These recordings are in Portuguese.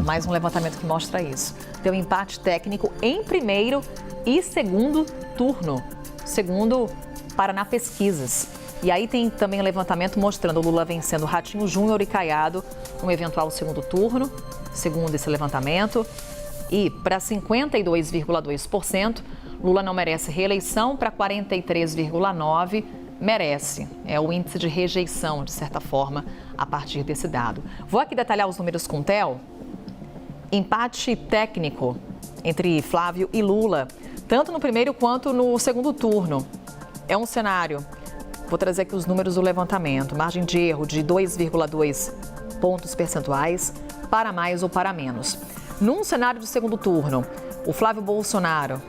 Mais um levantamento que mostra isso. Tem um empate técnico em primeiro e segundo turno, segundo Paraná Pesquisas. E aí tem também um levantamento mostrando o Lula vencendo Ratinho Júnior e Caiado no eventual segundo turno, segundo esse levantamento. E para 52,2%, Lula não merece reeleição, para 43,9% merece. É o índice de rejeição, de certa forma, a partir desse dado. Vou aqui detalhar os números com o Theo. Empate técnico entre Flávio e Lula, tanto no primeiro quanto no segundo turno. É um cenário, vou trazer aqui os números do levantamento, margem de erro de 2,2 pontos percentuais para mais ou para menos. Num cenário de segundo turno, o Flávio Bolsonaro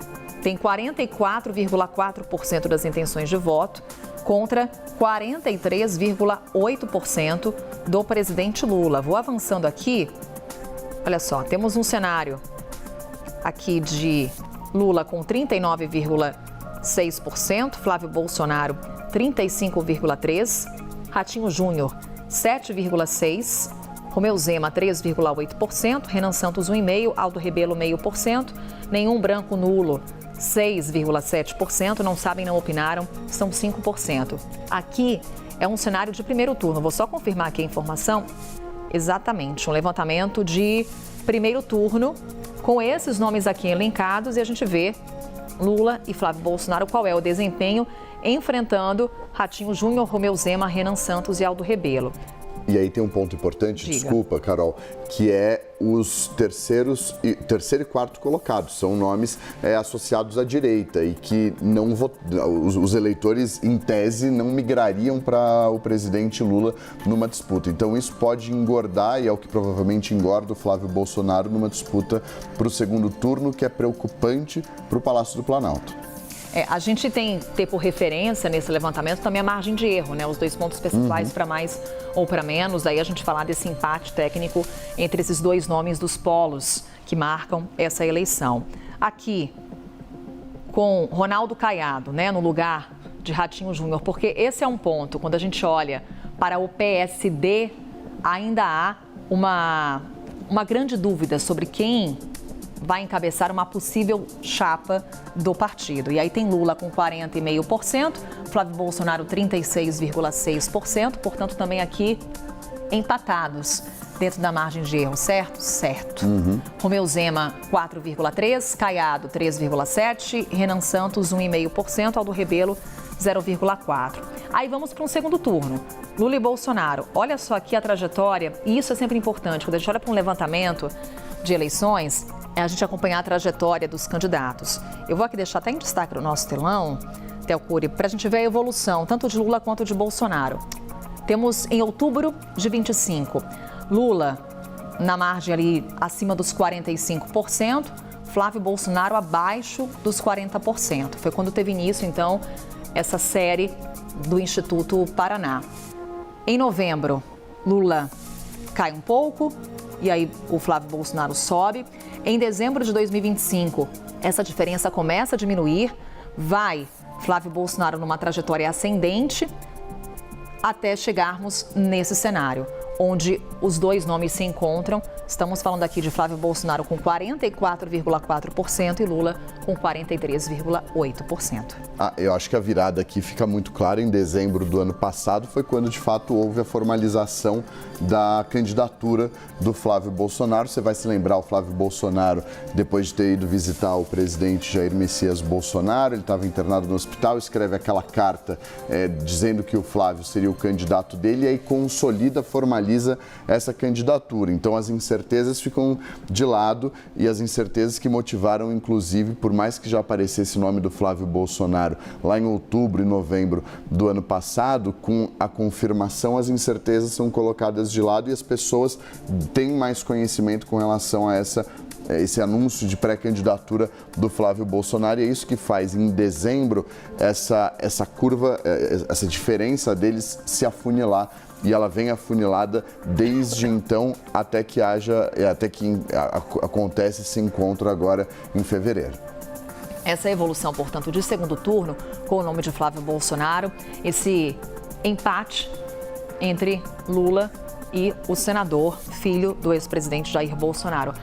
tem 44,4% das intenções de voto contra 43,8% do presidente Lula. Vou avançando aqui. Olha só, temos um cenário aqui de Lula com 39,6%, Flávio Bolsonaro 35,3%, Ratinho Júnior 7,6%, Romeu Zema 3,8%, Renan Santos 1,5%, Aldo Rebelo 0,5%, nenhum branco nulo 6,7%, não sabem, não opinaram, são 5%. Aqui é um cenário de primeiro turno, vou só confirmar aqui a informação. Exatamente, um levantamento de primeiro turno com esses nomes aqui elencados e a gente vê Lula e Flávio Bolsonaro, qual é o desempenho enfrentando Ratinho Júnior, Romeu Zema, Renan Santos e Aldo Rebelo. E aí tem um ponto importante, Diga. Desculpa, Carol, que é os terceiro e quarto colocados. São nomes associados à direita e que não os eleitores, em tese, não migrariam para o presidente Lula numa disputa. Então isso pode engordar, e é o que provavelmente engorda o Flávio Bolsonaro numa disputa para o segundo turno, que é preocupante para o Palácio do Planalto. A gente tem ter por referência nesse levantamento também a margem de erro, né? Os 2 pontos percentuais para mais ou para menos. Aí a gente falar desse empate técnico entre esses dois nomes dos polos que marcam essa eleição. Aqui, com Ronaldo Caiado, né, no lugar de Ratinho Júnior, porque esse é um ponto, quando a gente olha para o PSD, ainda há uma grande dúvida sobre quem vai encabeçar uma possível chapa do partido. E aí tem Lula com 40,5%, Flávio Bolsonaro 36,6%, portanto também aqui empatados dentro da margem de erro, certo? Certo. Romeu Zema 4,3%, Caiado 3,7%, Renan Santos 1,5%, Aldo Rebelo 0,4%. Aí vamos para um segundo turno. Lula e Bolsonaro. Olha só aqui a trajetória, e isso é sempre importante, quando a gente olha para um levantamento de eleições, é a gente acompanhar a trajetória dos candidatos. Eu vou aqui deixar até em destaque no nosso telão, Theo Cury, para a gente ver a evolução, tanto de Lula quanto de Bolsonaro. Temos em outubro de 25, Lula na margem ali acima dos 45%, Flávio Bolsonaro abaixo dos 40%. Foi quando teve início, então, essa série do Instituto Paraná. Em novembro, Lula cai um pouco, e aí o Flávio Bolsonaro sobe. Em dezembro de 2025, essa diferença começa a diminuir, vai Flávio Bolsonaro numa trajetória ascendente até chegarmos nesse cenário, onde os dois nomes se encontram. Estamos falando aqui de Flávio Bolsonaro com 44,4% e Lula com 43,8%. Eu acho que a virada aqui fica muito clara. Em dezembro do ano passado foi quando, de fato, houve a formalização da candidatura do Flávio Bolsonaro. Você vai se lembrar, o Flávio Bolsonaro, depois de ter ido visitar o presidente Jair Messias Bolsonaro, ele estava internado no hospital, escreve aquela carta dizendo que o Flávio seria o candidato dele e aí consolida, formaliza essa candidatura. Então as incertezas ficam de lado e as incertezas que motivaram, inclusive, por mais que já aparecesse o nome do Flávio Bolsonaro lá em outubro e novembro do ano passado, com a confirmação, as incertezas são colocadas de lado e as pessoas têm mais conhecimento com relação a esse anúncio de pré-candidatura do Flávio Bolsonaro, e é isso que faz, em dezembro, essa curva, essa diferença deles se afunilar, e ela vem afunilada desde então até que acontece esse encontro agora em fevereiro. Essa evolução, portanto, de segundo turno, com o nome de Flávio Bolsonaro, esse empate entre Lula e o senador, filho do ex-presidente Jair Bolsonaro.